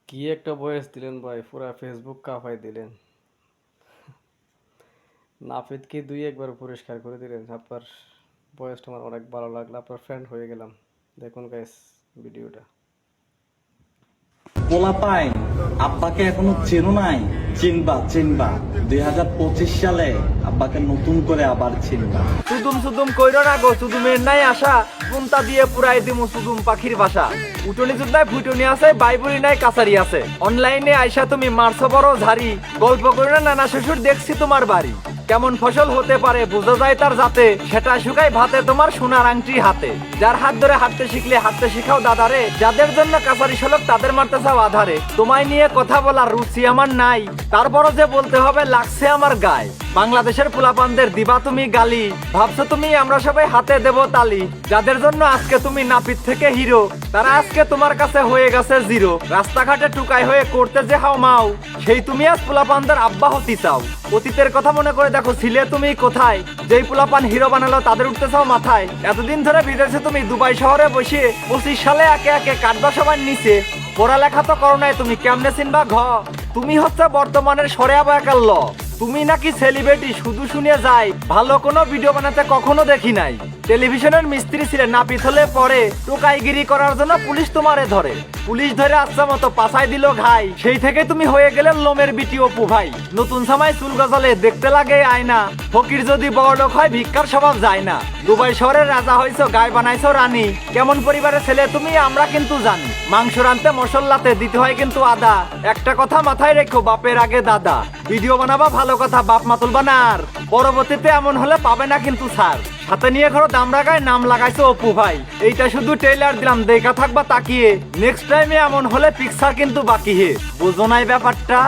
কি একটা বয়স দিলেন ভাই, পুরা ফেসবুক কাঁপাই দিলেন। নাপিতকে দুই একবার পরিষ্কার করে দিলেন। আপনার বয়সটা আমার অনেক ভালো লাগলো, আপনার ফ্রেন্ড হয়ে গেলাম। দেখুন গাইস ভিডিওটা। পোলাপাইন আব্বাকে এখনো চেনো নাই? চিনবা চিনবা 2025 সালে আব্বাকে নতুন করে আবার চিনবা। সুদুম সুদুম কইরো না গো, সুদুমের নাই আশা, পুন্তা দিয়ে পুরাই দিমু সুদুম পাখির বাসা। উটনি যুদ্ধায় ফুটনি আছে, বাইবুলি নাই কাছারি আছে। অনলাইনে আইসা তুমি মারছো বড় ঝাড়ি, গল্প করি না নানা শ্বশুর দেখছি তোমার বাড়ি। কেমন ফসল হতে পারে বোঝা যায় তার জাতে, সেটা শুকাই ভাতে তোমার সোনার আংটি হাতে। যার হাত ধরে হাঁটতে শিখলে হাঁটতে শিখাও দাদারে, যাদের জন্য কাছারি সলক তাদের মারতে চাও আধারে। তোমায় নিয়ে কথা বলার রুচি আমার নাই, তারপরও যে বলতে হবে লাগছে আমার গায়ে। বাংলাদেশের পোলাপানদের দিবা তুমি গালি, ভাবছো তুমি আমরা সবাই হাতে দেব তালি। যাদের জন্য আজকে তুমি নাপিত থেকে হিরো, তারা আজকে তোমার কাছে হয়ে গেছে জিরো। রাস্তাঘাটে টুকাই হয়ে করতে যে হাও মাও, সেই তুমি আজ পোলাপানদের আব্বা হতে চাও। অতীতের কথা মনে করে দেখো ছিলে তুমি কোথায়, যেই পোলাপান হিরো বানালো তাদের উঠতে চাও মাথায়। এতদিন ধরে বিদেশে তুমি দুবাই শহরে বসে 25 সালে একে একে কাটবা সবার নিচে। পড়ালেখা তো করো নাই তুমি, কেমনে চিনবা ঘ? তুমি হচ্ছে বর্তমানের সরে আবাকার ল। তুমি নাকি সেলিব্রিটি শুধু শুনে যাই, ভালো কোনো ভিডিও বানাতে কখনো দেখি নাই। টেলিভিশনের মিস্ত্রি ছিলে, নাপিত হলে পরে টোকাইগিরি করার জন্য পুলিশ তোমারে ধরে। পুলিশ ধরে আচ্ছা মতো পাছাই দিল ঘাই, সেই থেকে তুমি হয়ে গেলে লোমের বিটি অপু ভাই। নতুন সময় চুল গজালে দেখতে লাগে আয়না, ফকির যদি বড় লোক হয় ভিক্ষার স্বভাব যায় না। দুবাই শহরের রাজা হইছো, গায়ে বানাইছো রানী। কেমন পরিবারের ছেলে তুমি আমরা কিন্তু জানি, মাংস রানতে মশলাতে দিতে হয় কিন্তু আদা। একটা কথা মাথায় রেখো, বাপের আগে দাদা। ভিডিও বানাবা ভালো কথা, বাপ মা তুলবা না আর। পরবর্তীতে এমন হলে পাবে না কিন্তু ছাড়। সাথে নিয়ে ঘরো দাম রাখায় নাম লাগাইছো অপু ভাই। এইটা শুধু ট্রেলার দিলাম, দেখা থাকবা তাকিয়ে। নেক্সট টাইমে এমন হলে পিকচার কিন্তু বাকি হে। বুঝো নাই ব্যাপারটা?